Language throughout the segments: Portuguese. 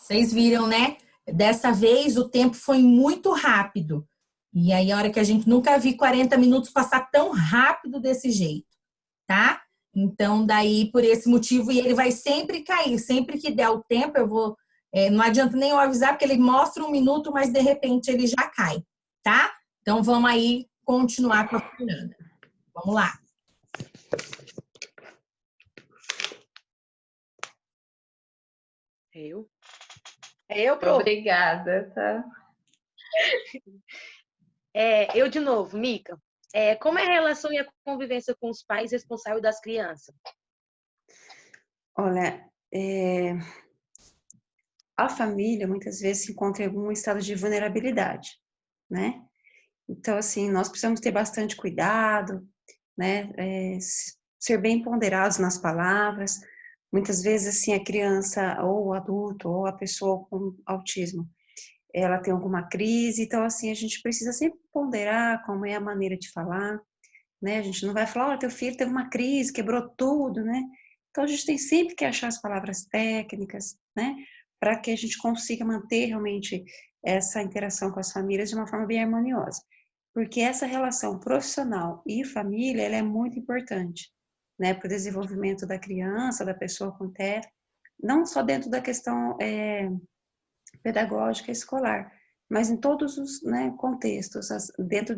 Vocês viram, né? Dessa vez o tempo foi muito rápido. E aí, a hora que a gente nunca vi 40 minutos passar tão rápido desse jeito, tá? Então, daí, por esse motivo, e ele vai sempre cair. Sempre que der o tempo, eu vou. Não adianta nem eu avisar, porque ele mostra 1 minuto, mas de repente ele já cai, tá? Então, vamos aí continuar com a Fernanda. Vamos lá. Eu, prof. Obrigada, tá? Eu de novo, Mica. Como é a relação e a convivência com os pais responsáveis das crianças? Olha, a família muitas vezes se encontra em algum estado de vulnerabilidade, né? Então, assim, nós precisamos ter bastante cuidado, né? Ser bem ponderados nas palavras. Muitas vezes, assim, a criança, ou o adulto, ou a pessoa com autismo, ela tem alguma crise, então, assim, a gente precisa sempre ponderar como é a maneira de falar, né? A gente não vai falar, olha, teu filho teve uma crise, quebrou tudo, né? Então, a gente tem sempre que achar as palavras técnicas, né? Para que a gente consiga manter realmente essa interação com as famílias de uma forma bem harmoniosa. Porque essa relação profissional e família, ela é muito importante, né? Para o desenvolvimento da criança, da pessoa com TEA, não só dentro da questão pedagógica escolar, mas em todos os, né, contextos, dentro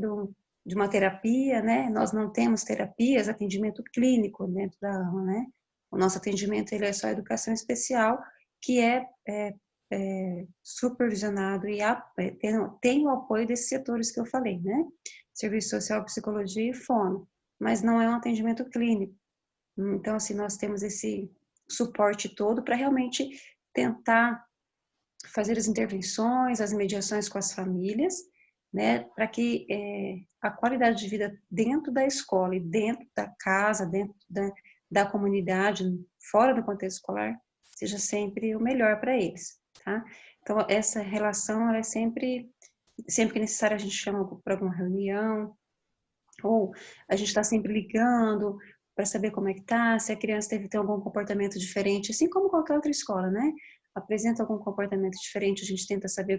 de uma terapia, né, nós não temos terapias, atendimento clínico dentro da AMA, né, o nosso atendimento ele é só educação especial, que supervisionado e tem o apoio desses setores que eu falei, né, serviço social, psicologia e fono, mas não é um atendimento clínico. Então, assim, nós temos esse suporte todo para realmente tentar fazer as intervenções, as mediações com as famílias, né, para que a qualidade de vida dentro da escola e dentro da casa, dentro da comunidade, fora do contexto escolar, seja sempre o melhor para eles, tá? Então, essa relação, ela é sempre que necessário, a gente chama para alguma reunião, ou a gente está sempre ligando para saber como é que tá, se a criança tem algum comportamento diferente, assim como qualquer outra escola, né? Apresenta algum comportamento diferente, a gente tenta saber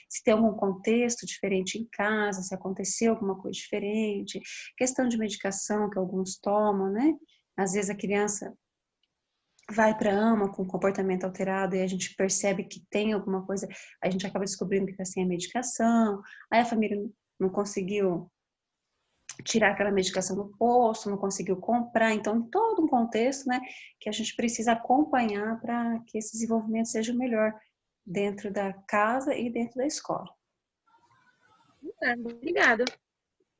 se tem algum contexto diferente em casa, se aconteceu alguma coisa diferente, questão de medicação que alguns tomam, né? Às vezes a criança vai para a AMA com comportamento alterado e a gente percebe que tem alguma coisa, a gente acaba descobrindo que está sem a medicação, aí a família não conseguiu tirar aquela medicação do posto, não conseguiu comprar, então todo um contexto, né, que a gente precisa acompanhar para que esse desenvolvimento seja o melhor dentro da casa e dentro da escola. Obrigada.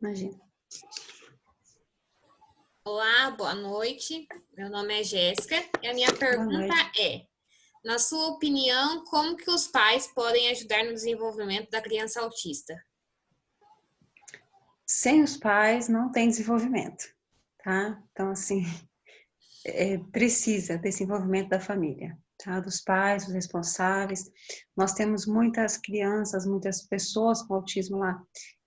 Imagina. Olá, boa noite. Meu nome é Jéssica e a minha pergunta é: na sua opinião, como que os pais podem ajudar no desenvolvimento da criança autista? Sem os pais não tem desenvolvimento, tá? Então, assim, precisa desse envolvimento da família, tá? Dos pais, dos responsáveis. Nós temos muitas crianças, muitas pessoas com autismo lá,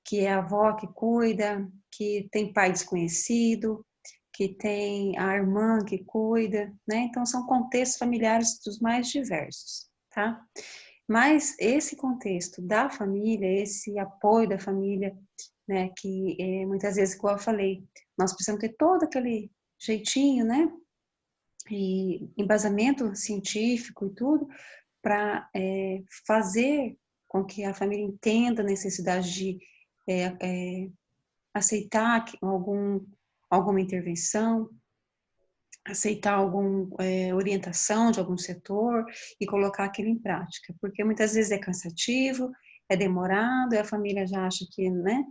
que é a avó que cuida, que tem pai desconhecido, que tem a irmã que cuida, né? Então, são contextos familiares dos mais diversos, tá? Mas esse contexto da família, esse apoio da família, né, que muitas vezes, igual eu falei, nós precisamos ter todo aquele jeitinho, né, e embasamento científico e tudo, para fazer com que a família entenda a necessidade de aceitar alguma intervenção, aceitar alguma orientação de algum setor e colocar aquilo em prática, porque muitas vezes é cansativo, é demorado, e a família já acha que, né,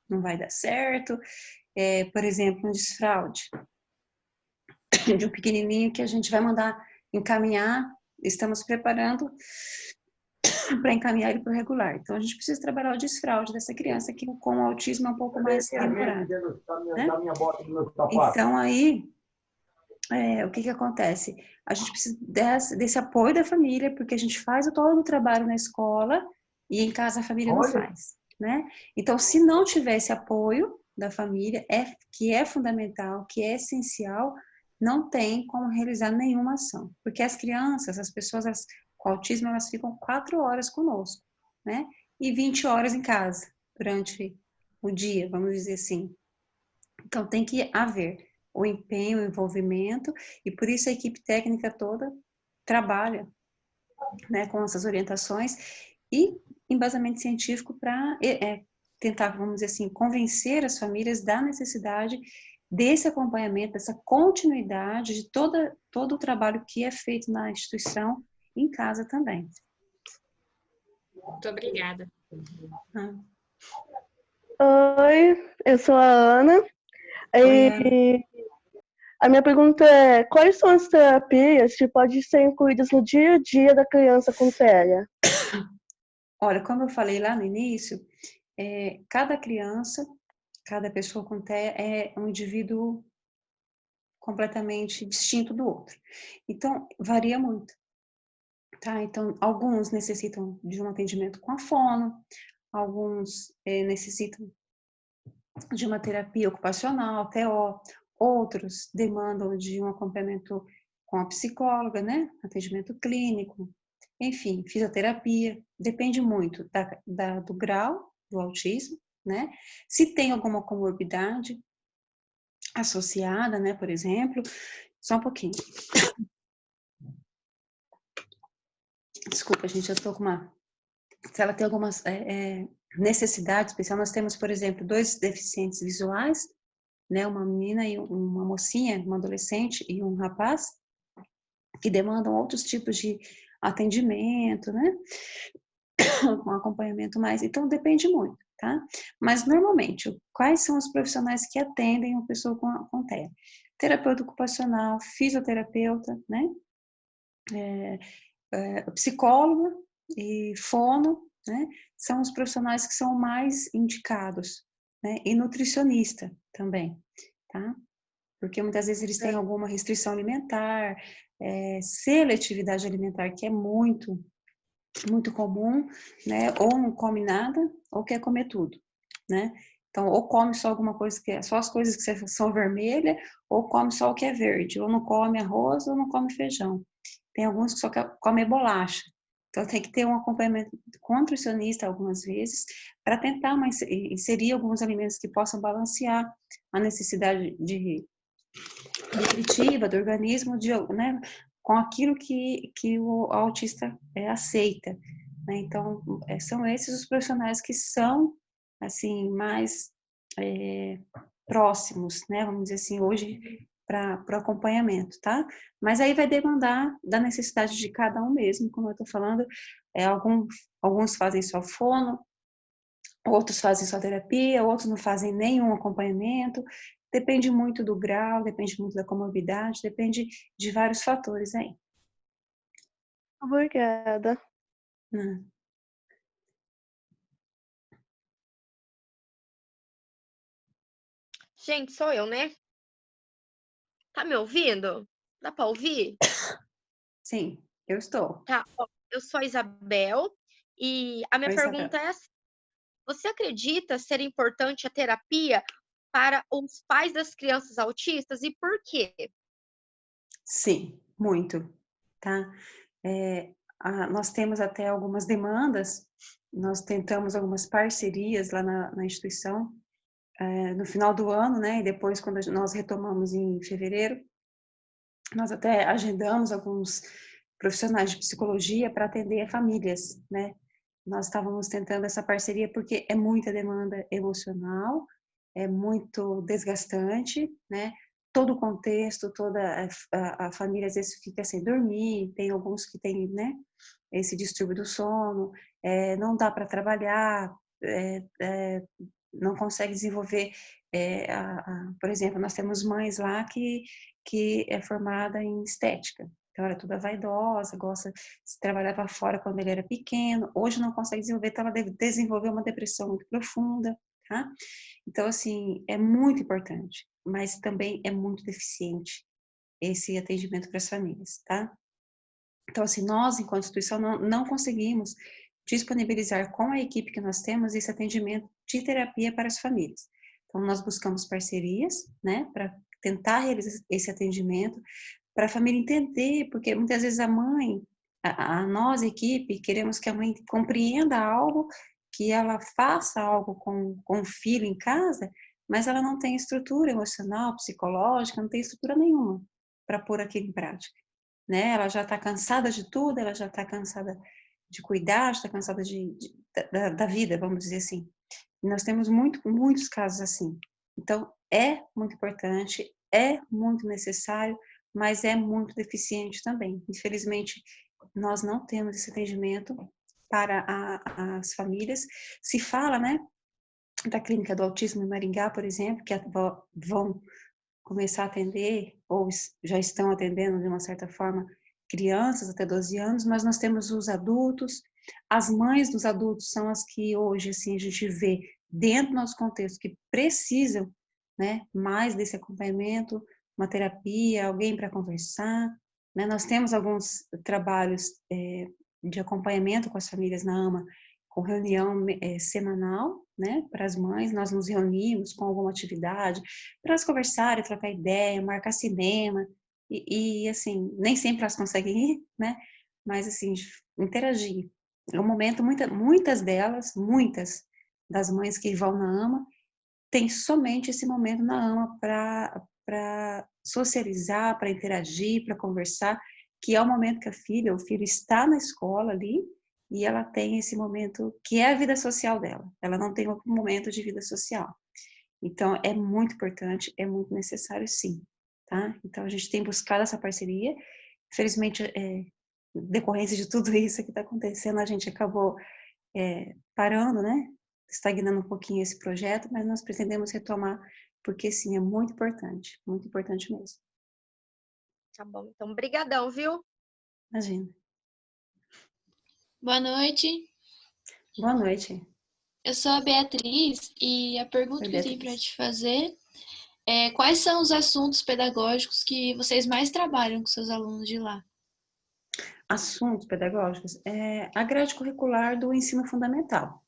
não vai dar certo. Por exemplo, um desfraude de um pequenininho que a gente vai mandar encaminhar, estamos preparando para encaminhar ele para o regular. Então, a gente precisa trabalhar o desfraude dessa criança que com o autismo é um pouco mais demorado, né? Então, aí, o que acontece? A gente precisa desse apoio da família, porque a gente faz todo o trabalho na escola e em casa a família não faz, né? Então, se não tiver esse apoio da família, que é fundamental, que é essencial, não tem como realizar nenhuma ação, porque as crianças, as pessoas com autismo, elas ficam 4 horas conosco, né? E 20 horas em casa, durante o dia, vamos dizer assim. Então, tem que haver o empenho, o envolvimento, e por isso a equipe técnica toda trabalha, né, com essas orientações e embasamento científico para tentar, vamos dizer assim, convencer as famílias da necessidade desse acompanhamento, dessa continuidade de todo o trabalho que é feito na instituição, em casa também. Muito obrigada. Oi, eu sou a Ana. Oi, Ana. A minha pergunta é: quais são as terapias que podem ser incluídas no dia a dia da criança com TEA? Olha, como eu falei lá no início, cada criança, cada pessoa com TEA é um indivíduo completamente distinto do outro. Então, varia muito. Tá? Então, alguns necessitam de um atendimento com a fono, alguns necessitam de uma terapia ocupacional, TO, outros demandam de um acompanhamento com a psicóloga, né? Atendimento clínico, enfim, fisioterapia, depende muito do grau do autismo, né? Se tem alguma comorbidade associada, né, por exemplo, só um pouquinho. Desculpa, gente, eu tô com se ela tem algumas necessidade especial, nós temos, por exemplo, 2 deficientes visuais, né, uma menina e uma mocinha, uma adolescente e um rapaz, que demandam outros tipos de atendimento, né, um acompanhamento mais, então depende muito, tá? Mas normalmente, quais são os profissionais que atendem uma pessoa com TEA? Terapeuta ocupacional, fisioterapeuta, né, psicóloga e fono, né, são os profissionais que são mais indicados, né, e nutricionista também, tá? Porque muitas vezes eles têm alguma restrição alimentar, seletividade alimentar, que é muito comum, né, ou não come nada, ou quer comer tudo, né? Então, ou come só alguma coisa só as coisas que são vermelhas, ou come só o que é verde, ou não come arroz, ou não come feijão. Tem alguns que só comem bolacha. Então, tem que ter um acompanhamento com nutricionista algumas vezes, para tentar inserir alguns alimentos que possam balancear a necessidade nutritiva do organismo, né, com aquilo que o autista aceita. Né? Então, são esses os profissionais que são, assim, mais próximos, né, vamos dizer assim, hoje, para o acompanhamento, tá? Mas aí vai demandar da necessidade de cada um mesmo, como eu estou falando, alguns fazem só fono, outros fazem só terapia, outros não fazem nenhum acompanhamento, depende muito do grau, depende muito da comorbidade, depende de vários fatores aí. Obrigada. Gente, sou eu, né? Tá me ouvindo? Dá para ouvir? Sim, eu estou. Tá. Ó, eu sou a Isabel e a minha pergunta é assim: você acredita ser importante a terapia para os pais das crianças autistas e por quê? Sim, muito, tá? Nós temos até algumas demandas, nós tentamos algumas parcerias lá na instituição, no final do ano, né, e depois quando nós retomamos em fevereiro, nós até agendamos alguns profissionais de psicologia para atender famílias, né? Nós estávamos tentando essa parceria porque é muita demanda emocional, é muito desgastante, né? Todo o contexto, toda a família às vezes fica sem dormir, tem alguns que têm, né, esse distúrbio do sono, não dá para trabalhar, não consegue desenvolver, por exemplo, nós temos mães lá que é formada em estética, então ela é toda vaidosa, gosta de trabalhar para fora quando ele era pequeno, hoje não consegue desenvolver, então ela desenvolveu uma depressão muito profunda, tá? Então, assim, é muito importante, mas também é muito deficiente esse atendimento para as famílias, tá? Então, assim, nós, enquanto instituição, não conseguimos disponibilizar com a equipe que nós temos esse atendimento de terapia para as famílias. Então, nós buscamos parcerias, né, para tentar realizar esse atendimento, para a família entender, porque muitas vezes a mãe, nós, equipe, queremos que a mãe compreenda algo, que ela faça algo com o filho em casa, mas ela não tem estrutura emocional, psicológica, não tem estrutura nenhuma para pôr aquilo em prática, né? Ela já está cansada de tudo, ela já está cansada de cuidar, está cansada da vida, vamos dizer assim. E nós temos muitos casos assim. Então, é muito importante, é muito necessário, mas é muito deficiente também. Infelizmente, nós não temos esse atendimento para as famílias. Se fala, né, da clínica do autismo em Maringá, por exemplo, que vão começar a atender, ou já estão atendendo de uma certa forma, crianças até 12 anos, mas nós temos os adultos, as mães dos adultos são as que hoje, assim, a gente vê dentro do nosso contexto que precisam, né, mais desse acompanhamento, uma terapia, alguém para conversar, né? Nós temos alguns trabalhos de acompanhamento com as famílias na AMA, com reunião semanal, né, para as mães, nós nos reunimos com alguma atividade, para elas conversarem, trocar ideia, marcar cinema, e assim, nem sempre elas conseguem ir, né, mas assim, interagir. É um momento, muitas das mães que vão na AMA, tem somente esse momento na AMA para socializar, para interagir, para conversar, que é o momento que o filho está na escola ali, e ela tem esse momento que é a vida social dela. Ela não tem outro momento de vida social. Então, é muito importante, é muito necessário, sim, tá? Então, a gente tem buscado essa parceria. Infelizmente, decorrência de tudo isso que está acontecendo, a gente acabou parando, né? Estagnando um pouquinho esse projeto, mas nós pretendemos retomar, porque, sim, é muito importante mesmo. Tá bom, então, brigadão, viu? Imagina. Boa noite. Boa noite. Eu sou a Beatriz e a pergunta que eu tenho para te fazer é quais são os assuntos pedagógicos que vocês mais trabalham com seus alunos de lá? Assuntos pedagógicos? A grade curricular do ensino fundamental.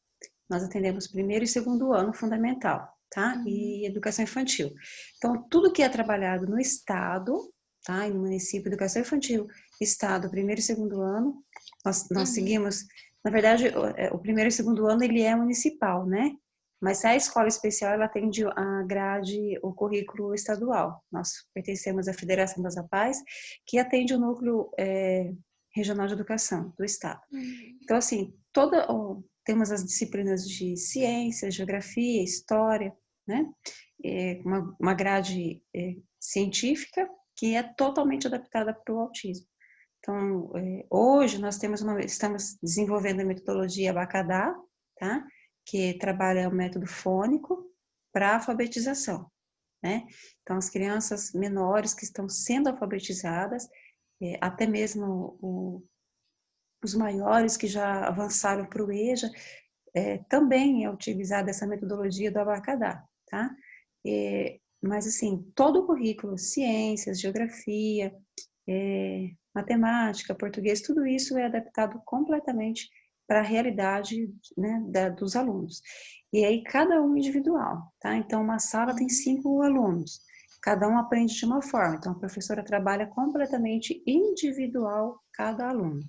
Nós atendemos primeiro e segundo ano fundamental, tá? E educação infantil. Então, tudo que é trabalhado no estado, tá? E no município, educação infantil, estado, primeiro e segundo ano, nós seguimos. Na verdade, o primeiro e segundo ano ele é municipal, né? Mas a escola especial ela atende a grade, o currículo estadual. Nós pertencemos à Federação das APAES, que atende o núcleo regional de educação do estado. Então, assim, temos as disciplinas de ciências, geografia, história, né? Uma grade científica que é totalmente adaptada para o autismo. Então, hoje nós estamos desenvolvendo a metodologia Abacadá, tá? Que trabalha o método fônico para alfabetização, né? Então, as crianças menores que estão sendo alfabetizadas, até mesmo os maiores que já avançaram para o EJA, também é utilizada essa metodologia do Abacadá, tá? Mas, assim, todo o currículo, ciências, geografia, matemática, português, tudo isso é adaptado completamente para a realidade, né, dos alunos. E aí, cada um individual, tá? Então, uma sala tem 5 alunos, cada um aprende de uma forma. Então, a professora trabalha completamente individual cada aluno.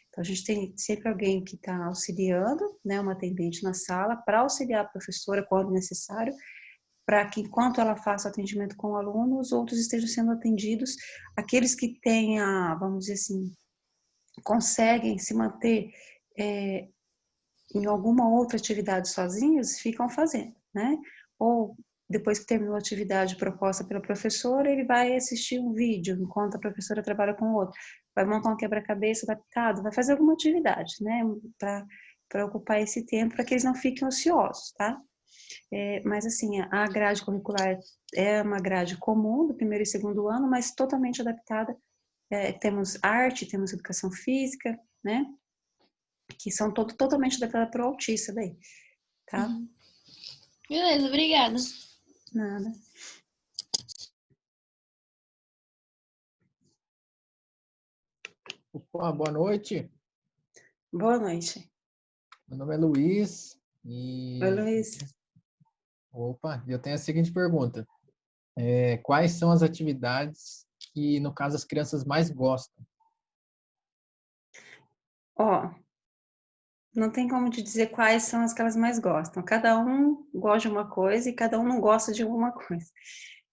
Então, a gente tem sempre alguém que está auxiliando, né, uma atendente na sala, para auxiliar a professora quando necessário, para que enquanto ela faça o atendimento com o aluno, os outros estejam sendo atendidos, aqueles que têm vamos dizer assim, conseguem se manter em alguma outra atividade sozinhos, ficam fazendo, né? Ou depois que terminou a atividade proposta pela professora, ele vai assistir um vídeo, enquanto a professora trabalha com o outro, vai montar um quebra-cabeça adaptado, vai fazer alguma atividade, né? Para ocupar esse tempo, para que eles não fiquem ociosos, tá? Mas assim, a grade curricular é uma grade comum do primeiro e segundo ano, mas totalmente adaptada. Temos arte, temos educação física, né? Que são totalmente adaptadas para o autista daí, tá? Beleza, obrigada. Nada. Opa, boa noite. Boa noite. Meu nome é Luiz. Oi, Luiz. Opa, eu tenho a seguinte pergunta. Quais são as atividades que, no caso, as crianças mais gostam? Ó, não tem como te dizer quais são as que elas mais gostam. Cada um gosta de uma coisa e cada um não gosta de uma coisa.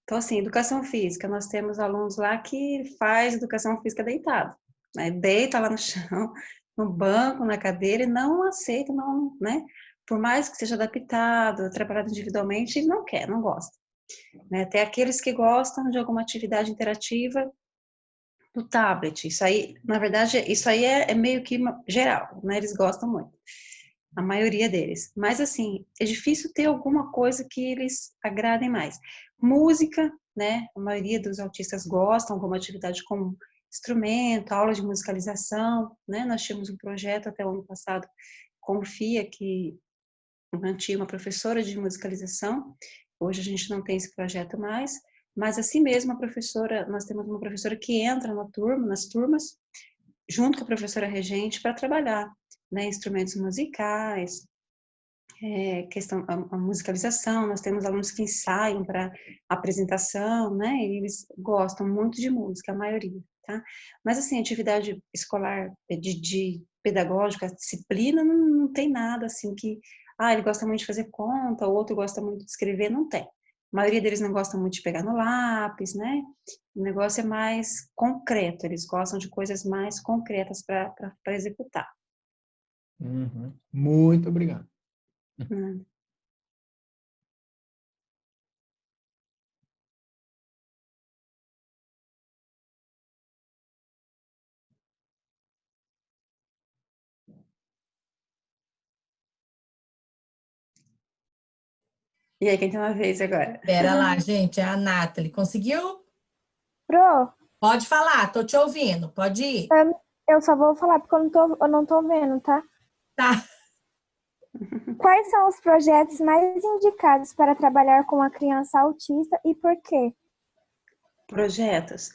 Então, assim, educação física, nós temos alunos lá que faz educação física deitado, né? Deita lá no chão, no banco, na cadeira e não aceita, não, né? Por mais que seja adaptado, trabalhado individualmente, ele não quer, não gosta. Né? Tem aqueles que gostam de alguma atividade interativa no tablet. Isso aí, na verdade, isso aí é meio que geral, né? Eles gostam muito, a maioria deles. Mas, assim, é difícil ter alguma coisa que eles agradem mais. Música, né? A maioria dos autistas gostam, alguma atividade com instrumento, aula de musicalização, né? Nós tínhamos um projeto até o ano passado com o FIA, que mantinha uma professora de musicalização. Hoje a gente não tem esse projeto mais, mas assim mesmo a professora, nós temos uma professora que entra na turma, nas turmas, junto com a professora regente para trabalhar, né, instrumentos musicais, questão a musicalização. Nós temos alunos que ensaiam para apresentação, né, e eles gostam muito de música, a maioria, tá? Mas assim, atividade escolar de pedagógica, disciplina, não tem nada assim que ele gosta muito de fazer conta, o outro gosta muito de escrever, não tem. A maioria deles não gosta muito de pegar no lápis, né? O negócio é mais concreto, eles gostam de coisas mais concretas para executar. Uhum. Muito obrigado. Hum. E aí, quem tem uma vez agora? Pera lá, gente, é a Nathalie. Conseguiu? Pro, Pode falar, tô te ouvindo. Pode ir. eu só vou falar porque eu não tô vendo, tá? Tá. Quais são os projetos mais indicados para trabalhar com a criança autista e por quê? Projetos.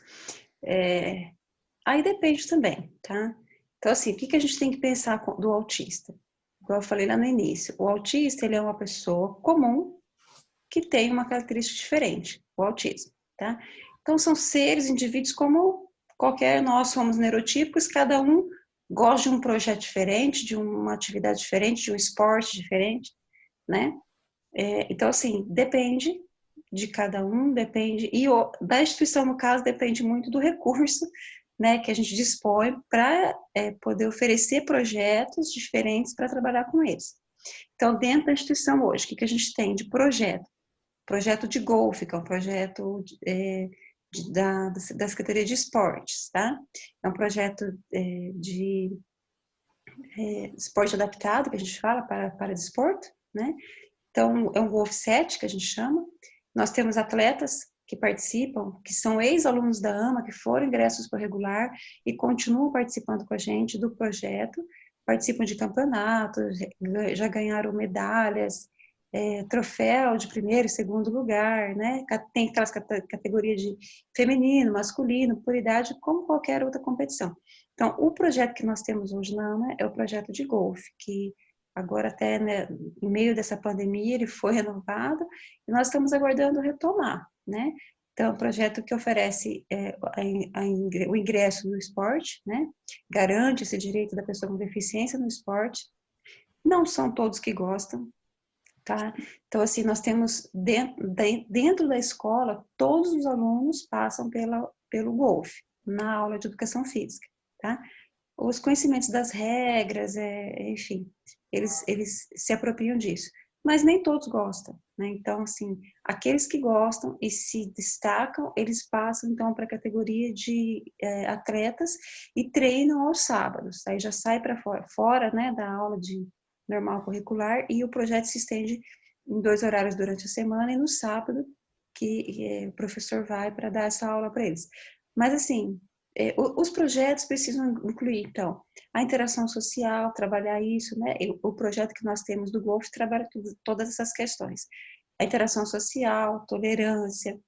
Aí depende também, tá? Então, assim, o que a gente tem que pensar do autista? Igual eu falei lá no início, o autista, ele é uma pessoa comum que tem uma característica diferente, o autismo, tá? Então, são seres, indivíduos como qualquer, nós somos neurotípicos, cada um gosta de um projeto diferente, de uma atividade diferente, de um esporte diferente, né? Então, assim, depende de cada um, depende, e da instituição, no caso, depende muito do recurso, né, que a gente dispõe para poder oferecer projetos diferentes para trabalhar com eles. Então, dentro da instituição hoje, o que a gente tem de projeto? Projeto de golfe, que é um projeto da Secretaria de Esportes, tá? É um projeto de esporte adaptado, que a gente fala, para desporto, né? Então, é um Golf 7, que a gente chama. Nós temos atletas que participam, que são ex-alunos da AMA, que foram ingressos por regular e continuam participando com a gente do projeto, participam de campeonatos, já ganharam medalhas, troféu de primeiro e segundo lugar, né? Tem aquelas categorias de feminino, masculino, por idade, como qualquer outra competição. Então, o projeto que nós temos hoje na AMA é o projeto de golfe, que agora até, né, em meio dessa pandemia, ele foi renovado e nós estamos aguardando retomar, né? Então, é um projeto que oferece o ingresso no esporte, né? Garante esse direito da pessoa com deficiência no esporte. Não são todos que gostam, tá? Então, assim, nós temos dentro da escola, todos os alunos passam pelo golfe, na aula de educação física, tá? Os conhecimentos das regras, enfim, eles se apropriam disso. Mas nem todos gostam, né? Então, assim, aqueles que gostam e se destacam, eles passam, então, para a categoria de atletas e treinam aos sábados. Aí já sai para fora, né, da aula de normal curricular, e o projeto se estende em 2 horários durante a semana e no sábado que o professor vai para dar essa aula para eles. Mas, assim, os projetos precisam incluir, então, a interação social, trabalhar isso, né? O projeto que nós temos do Golf trabalha todas essas questões. A interação social, tolerância,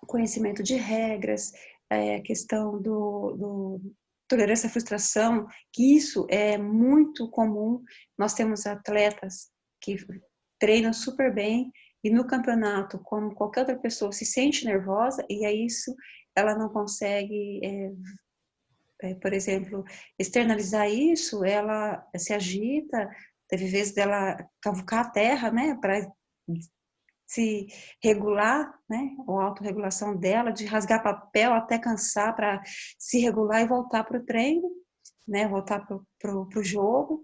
conhecimento de regras, a questão do tolerância à frustração, que isso é muito comum. Nós temos atletas que treina super bem, e no campeonato, como qualquer outra pessoa, se sente nervosa, e é isso, ela não consegue, por exemplo, externalizar isso, ela se agita, teve vezes dela cavucar a terra, né, para se regular, né, a autorregulação dela, de rasgar papel até cansar para se regular e voltar para o treino, né, voltar para o jogo.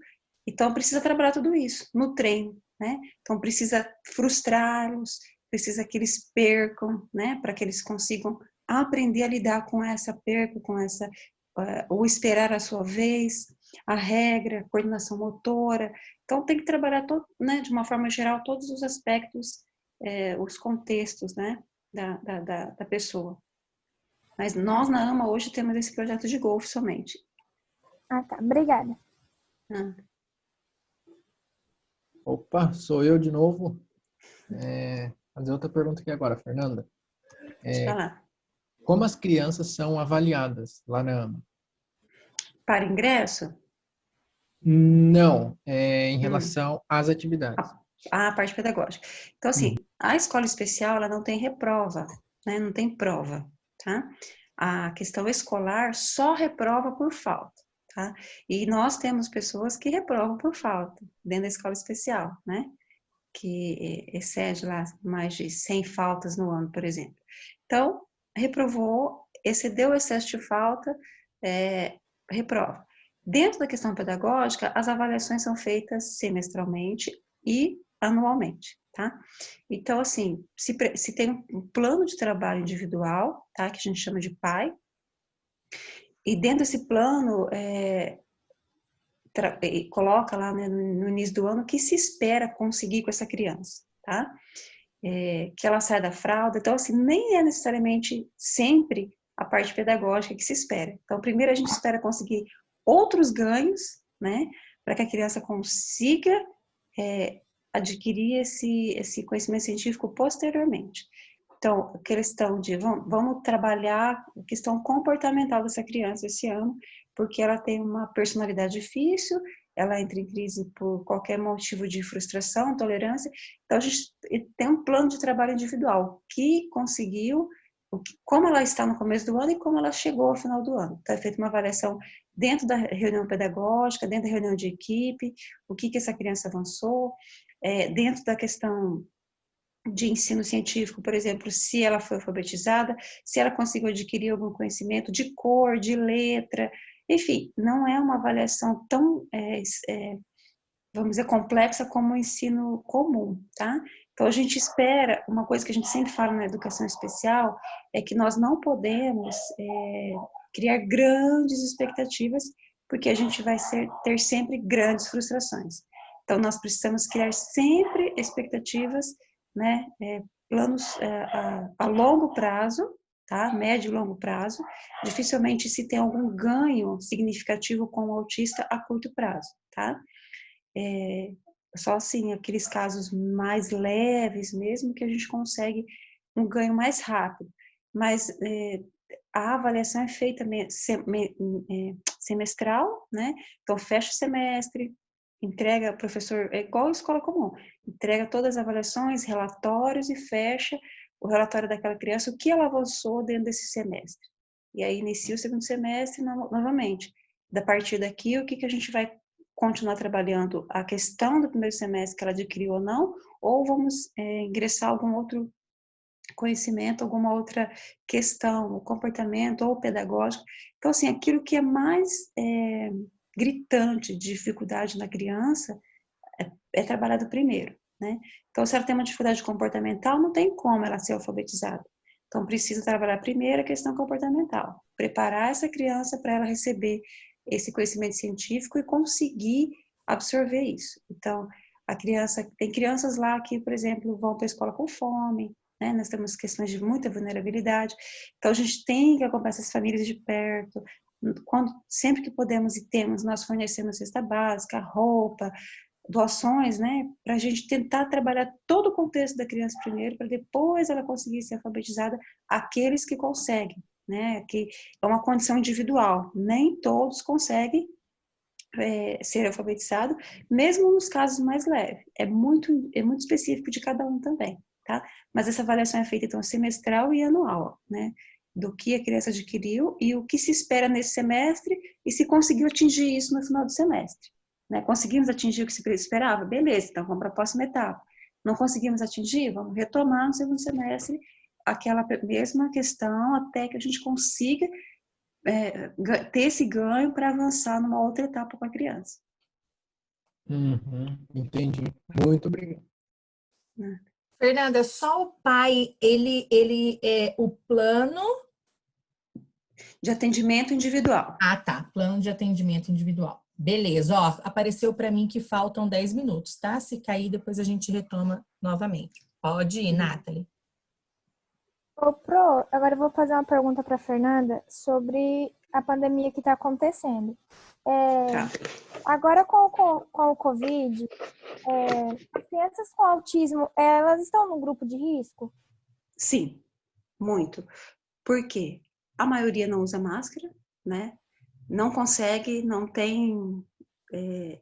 Então, precisa trabalhar tudo isso no treino, né? Então, precisa frustrá-los, precisa que eles percam, né, para que eles consigam aprender a lidar com essa perca, com essa, ou esperar a sua vez, a regra, a coordenação motora. Então, tem que trabalhar, né, de uma forma geral, todos os aspectos, os contextos, né, da pessoa. Mas nós, na AMA, hoje temos esse projeto de golfe somente. Ah, tá. Obrigada. Opa, sou eu de novo. Fazer outra pergunta aqui agora, Fernanda. Deixa eu falar. Como as crianças são avaliadas lá na AMA? Para ingresso? Não, em relação às atividades. A parte pedagógica. Então, assim, a escola especial, ela não tem reprova, né? Não tem prova, tá? A questão escolar só reprova por falta, tá? E nós temos pessoas que reprovam por falta dentro da escola especial, né? Que excede lá mais de 100 faltas no ano, por exemplo. Então, reprovou, excedeu o excesso de falta, reprova. Dentro da questão pedagógica, as avaliações são feitas semestralmente e anualmente, tá? Então, assim, se tem um plano de trabalho individual, tá? Que a gente chama de PAI, e dentro desse plano, coloca lá, né, no início do ano o que se espera conseguir com essa criança, tá? Que ela saia da fralda. Então, assim, nem é necessariamente sempre a parte pedagógica que se espera. Então, primeiro a gente espera conseguir outros ganhos, né, para que a criança consiga adquirir esse conhecimento científico posteriormente. Então, a questão de vamos trabalhar a questão comportamental dessa criança esse ano, porque ela tem uma personalidade difícil, ela entra em crise por qualquer motivo de frustração, intolerância. Então, a gente tem um plano de trabalho individual que conseguiu, como ela está no começo do ano e como ela chegou ao final do ano. Então, é feita uma avaliação dentro da reunião pedagógica, dentro da reunião de equipe, o que essa criança avançou, dentro da questão de ensino científico, por exemplo, se ela foi alfabetizada, se ela conseguiu adquirir algum conhecimento de cor, de letra, enfim, não é uma avaliação tão, vamos dizer, complexa como o ensino comum, tá? Então, a gente espera, uma coisa que a gente sempre fala na educação especial, é que nós não podemos criar grandes expectativas, porque a gente vai ter sempre grandes frustrações. Então, nós precisamos criar sempre expectativas, né, planos a longo prazo, tá? Médio e longo prazo. Dificilmente se tem algum ganho significativo com o autista a curto prazo, tá? Só assim, aqueles casos mais leves mesmo, que a gente consegue um ganho mais rápido. Mas a avaliação é feita semestral, né? Então, fecha o semestre, entrega, professor, é igual a escola comum, entrega todas as avaliações, relatórios e fecha o relatório daquela criança, o que ela avançou dentro desse semestre. E aí inicia o segundo semestre novamente. Da partir daqui, o que a gente vai continuar trabalhando? A questão do primeiro semestre que ela adquiriu ou não, ou vamos ingressar algum outro conhecimento, alguma outra questão, o comportamento ou pedagógico. Então, assim, aquilo que é mais gritante de dificuldade na criança é trabalhado primeiro, né? Então, se ela tem uma dificuldade comportamental, não tem como ela ser alfabetizada. Então, precisa trabalhar primeiro a questão comportamental, preparar essa criança para ela receber esse conhecimento científico e conseguir absorver isso. Então, tem crianças lá que, por exemplo, vão para a escola com fome, né? Nós temos questões de muita vulnerabilidade, então a gente tem que acompanhar essas famílias de perto. Sempre que podemos e temos, nós fornecemos cesta básica, roupa, doações, né, para a gente tentar trabalhar todo o contexto da criança primeiro, para depois ela conseguir ser alfabetizada, aqueles que conseguem, né, que é uma condição individual, nem todos conseguem ser alfabetizado, mesmo nos casos mais leves. É muito específico de cada um também, tá? Mas essa avaliação é feita, então, semestral e anual, né? Do que a criança adquiriu e o que se espera nesse semestre e se conseguiu atingir isso no final do semestre, né? Conseguimos atingir o que se esperava? Beleza, então vamos para a próxima etapa. Não conseguimos atingir? Vamos retomar no segundo semestre aquela mesma questão até que a gente consiga ter esse ganho para avançar numa outra etapa com a criança. Entendi. Muito obrigado. Fernanda, só o pai, ele é o plano... De atendimento individual. Ah, tá. Plano de atendimento individual. Beleza. Ó, apareceu para mim que faltam 10 minutos, tá? Se cair, depois a gente retoma novamente. Pode ir, Nathalie. Ô, Pro, agora eu vou fazer uma pergunta para Fernanda sobre a pandemia que está acontecendo. Tá. Agora com o Covid, as crianças com autismo, elas estão no grupo de risco? Sim, muito. Por quê? A maioria não usa máscara, né? Não consegue, não tem,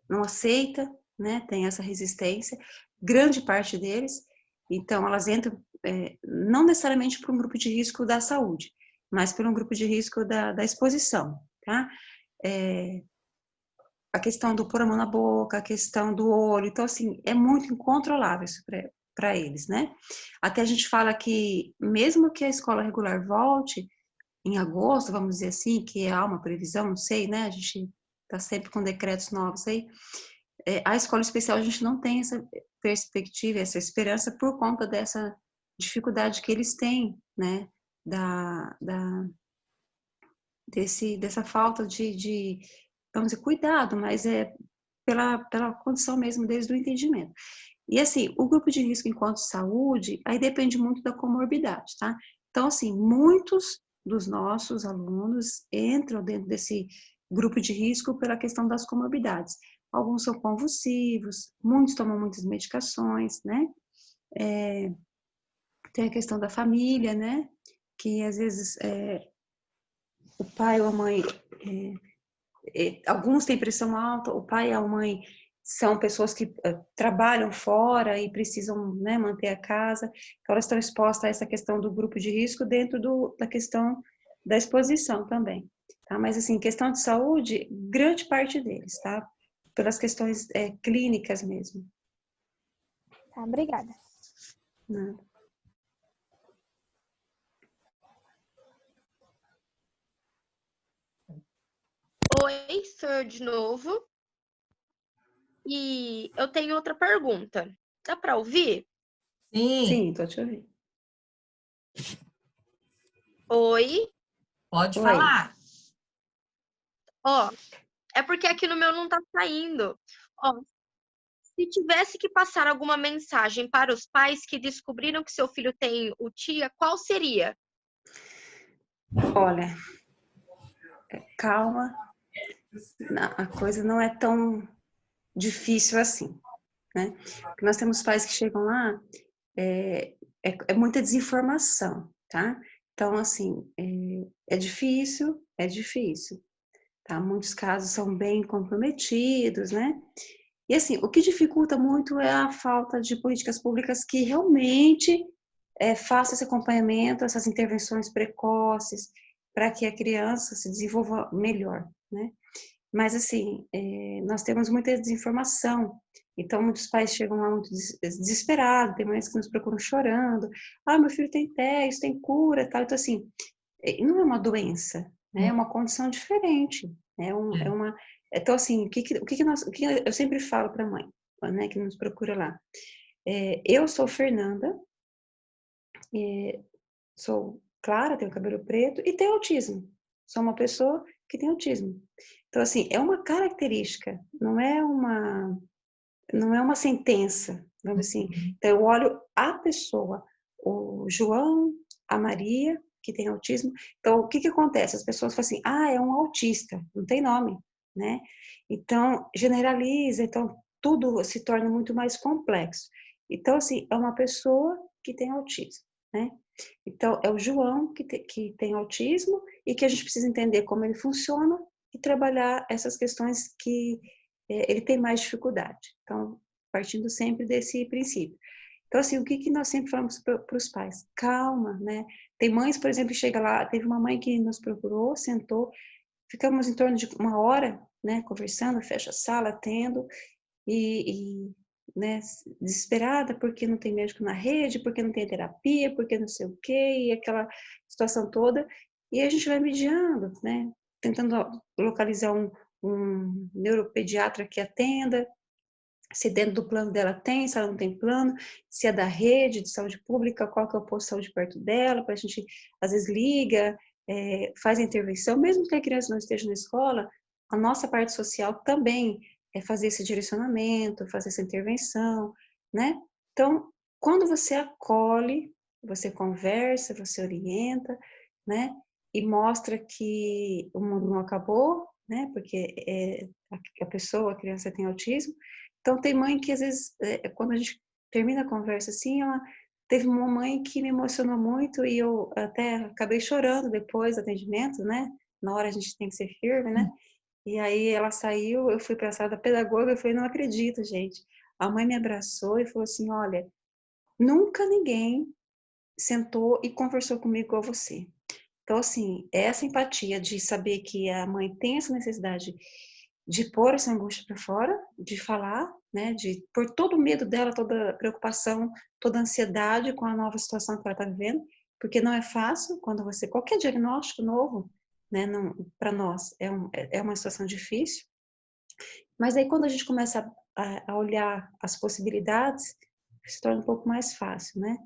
não aceita, né? Tem essa resistência. Grande parte deles, então elas entram não necessariamente para um grupo de risco da saúde, mas para um grupo de risco da exposição, tá? A questão do pôr a mão na boca, a questão do olho, então assim, é muito incontrolável isso para eles, né? Até a gente fala que mesmo que a escola regular volte em agosto, vamos dizer assim, que há uma previsão, não sei, né? A gente está sempre com decretos novos aí. A escola especial a gente não tem essa perspectiva, essa esperança por conta dessa dificuldade que eles têm, né? Dessa falta de, vamos dizer, cuidado, mas pela condição mesmo deles do entendimento. E assim, o grupo de risco enquanto saúde, aí depende muito da comorbidade, tá? Então, assim, muitos dos nossos alunos entram dentro desse grupo de risco pela questão das comorbidades. Alguns são convulsivos, muitos tomam muitas medicações, né? Tem a questão da família, né? Que às vezes o pai ou a mãe, alguns têm pressão alta, o pai e a mãe são pessoas que trabalham fora e precisam, né, manter a casa, então elas estão expostas a essa questão do grupo de risco dentro da questão da exposição também, tá? Mas assim, questão de saúde, grande parte deles, tá? Pelas questões clínicas mesmo. Tá, obrigada. Nada. Oi, sou eu de novo. E eu tenho outra pergunta. Dá para ouvir? Sim, tô te ouvindo. Oi? Pode Oi. falar. Ó, é porque aqui no meu não tá saindo. Ó, se tivesse que passar alguma mensagem para os pais que descobriram que seu filho tem o TIA, qual seria? Olha, calma, a coisa não é tão difícil assim, né? Porque nós temos pais que chegam lá, é muita desinformação, tá? Então, assim, é difícil, tá? Muitos casos são bem comprometidos, né? E, assim, o que dificulta muito é a falta de políticas públicas que realmente façam esse acompanhamento, essas intervenções precoces, para que a criança se desenvolva melhor, né? Mas, assim, nós temos muita desinformação, então muitos pais chegam lá muito desesperados, tem mães que nos procuram chorando, meu filho tem TEA, isso tem cura, tal. Então, assim, não é uma doença, né? É uma condição diferente, né? Então, assim, o que eu sempre falo para a mãe, né, que nos procura lá, eu sou Fernanda, sou clara, tenho cabelo preto e tenho autismo, sou uma pessoa que tem autismo. Então, assim, é uma característica, não é uma sentença, vamos assim. Então, eu olho a pessoa, o João, a Maria, que tem autismo. Então, o que acontece? As pessoas falam assim, é um autista, não tem nome, né? Então, generaliza, então, tudo se torna muito mais complexo. Então, assim, é uma pessoa que tem autismo, né? Então, é o João que tem autismo e que a gente precisa entender como ele funciona e trabalhar essas questões que ele tem mais dificuldade. Então, partindo sempre desse princípio. Então, assim, o que nós sempre falamos para os pais? Calma, né? Tem mães, por exemplo, que chega lá, teve uma mãe que nos procurou, sentou, ficamos em torno de 1 hora, né, conversando, fecha a sala, atendo, né, desesperada porque não tem médico na rede, porque não tem terapia, porque não sei o quê, e aquela situação toda. E a gente vai mediando, né, tentando localizar um neuropediatra que atenda, se dentro do plano dela tem, se ela não tem plano, se é da rede de saúde pública, qual que é o posto de saúde perto dela, para a gente, às vezes, liga, faz a intervenção, mesmo que a criança não esteja na escola, a nossa parte social também é fazer esse direcionamento, fazer essa intervenção, né? Então, quando você acolhe, você conversa, você orienta, né? E mostra que o mundo não acabou, né? Porque a pessoa, a criança tem autismo. Então, tem mãe que, às vezes, quando a gente termina a conversa assim, ela teve uma mãe que me emocionou muito e eu até acabei chorando depois do atendimento, né? Na hora a gente tem que ser firme, né? E aí ela saiu, eu fui para a sala da pedagoga e falei, não acredito, gente. A mãe me abraçou e falou assim, olha, nunca ninguém sentou e conversou comigo igual você. Então, assim, essa empatia de saber que a mãe tem essa necessidade de pôr essa angústia para fora, de falar, né, de por todo o medo dela, toda a preocupação, toda a ansiedade com a nova situação que ela está vivendo, porque não é fácil quando você, qualquer diagnóstico novo, né, para nós é uma situação difícil, mas aí quando a gente começa a olhar as possibilidades, se torna um pouco mais fácil, né,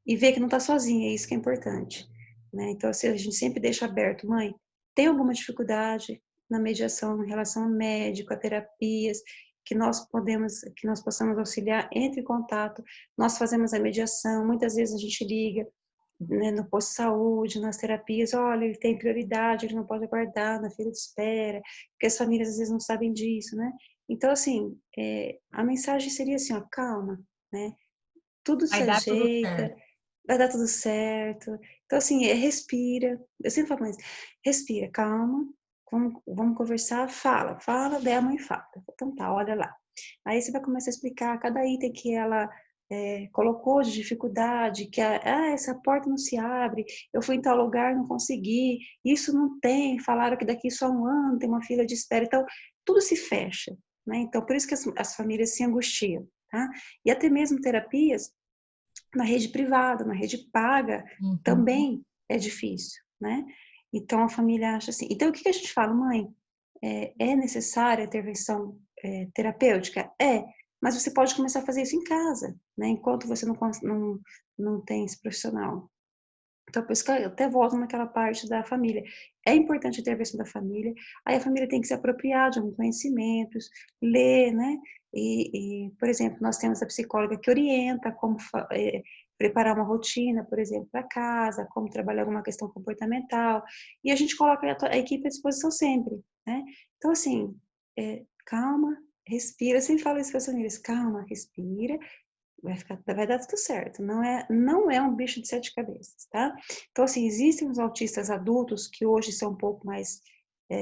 e ver que não está sozinha, é isso que é importante, né, então assim, a gente sempre deixa aberto, mãe, tem alguma dificuldade na mediação em relação ao médico, a terapias, que nós possamos auxiliar, entre em contato, nós fazemos a mediação, muitas vezes a gente liga, né, no posto de saúde, nas terapias, olha, ele tem prioridade, ele não pode aguardar na fila de espera, porque as famílias às vezes não sabem disso, né? Então, assim, a mensagem seria assim, ó, calma, né? Tudo se ajeita, vai dar tudo certo. Então, assim, respira. Eu sempre falo mais, respira, calma, vamos conversar, fala, daí a mãe fala. Então tá, olha lá. Aí você vai começar a explicar cada item que ela colocou de dificuldade, que essa porta não se abre, eu fui em tal lugar, não consegui, isso não tem, falaram que daqui só 1 ano tem uma fila de espera, então tudo se fecha, né? Então por isso que as famílias se angustiam, tá? E até mesmo terapias na rede privada, na rede paga, também é difícil, né? Então a família acha assim, então o que a gente fala, mãe? É necessária a intervenção terapêutica? Mas você pode começar a fazer isso em casa, né? Enquanto você não tem esse profissional. Então, por isso que eu até volto naquela parte da família. É importante a intervenção da família, aí a família tem que se apropriar de alguns conhecimentos, ler, né? Por exemplo, nós temos a psicóloga que orienta como preparar uma rotina, por exemplo, para casa, como trabalhar alguma questão comportamental, e a gente coloca a equipe à disposição sempre, né? Então, assim, calma, respira, eu sempre falo isso para as famílias, calma, respira, vai dar tudo certo, não é um bicho de 7 cabeças, tá? Então, assim, existem os autistas adultos que hoje são um pouco mais,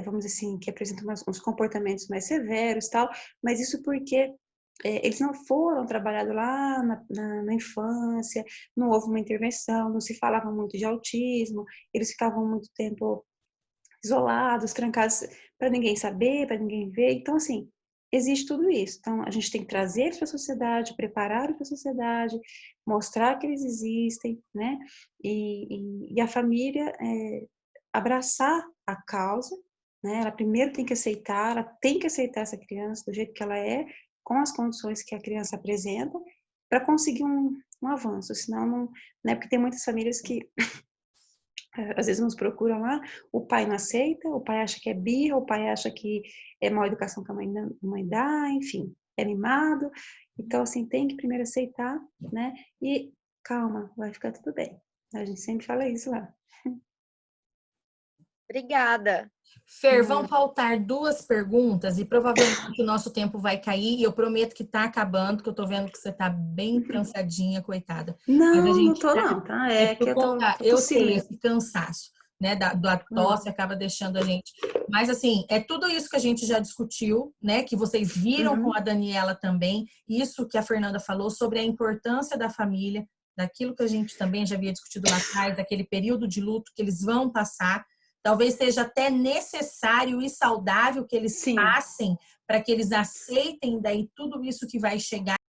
vamos dizer assim, que apresentam uns comportamentos mais severos, tal, mas isso porque eles não foram trabalhados lá na infância, não houve uma intervenção, não se falava muito de autismo, eles ficavam muito tempo isolados, trancados, para ninguém saber, para ninguém ver, então, assim, existe tudo isso. Então, a gente tem que trazer eles para a sociedade, preparar para a sociedade, mostrar que eles existem, né? E a família abraçar a causa, né? Ela primeiro tem que aceitar, ela tem que aceitar essa criança do jeito que ela é, com as condições que a criança apresenta, para conseguir um avanço. Senão, não, né? Porque tem muitas famílias que às vezes nos procuram lá, o pai não aceita, o pai acha que é birra, o pai acha que é má educação que a mãe dá, enfim, é mimado. Então, assim, tem que primeiro aceitar, né? E calma, vai ficar tudo bem. A gente sempre fala isso lá. Obrigada. Fer, vão faltar 2 perguntas e provavelmente o nosso tempo vai cair e eu prometo que tá acabando, que eu tô vendo que você tá bem cansadinha, coitada. Não, Mas a gente não tô não, tá? É que eu tô eu sei tossindo. esse cansaço. né, da tosse acaba deixando a gente. Mas, assim, é tudo isso que a gente já discutiu, né, que vocês viram com a Daniela também, isso que a Fernanda falou sobre a importância da família, daquilo que a gente também já havia discutido lá atrás, daquele período de luto que eles vão passar. Talvez seja até necessário e saudável que eles passem para que eles aceitem daí tudo isso que vai chegar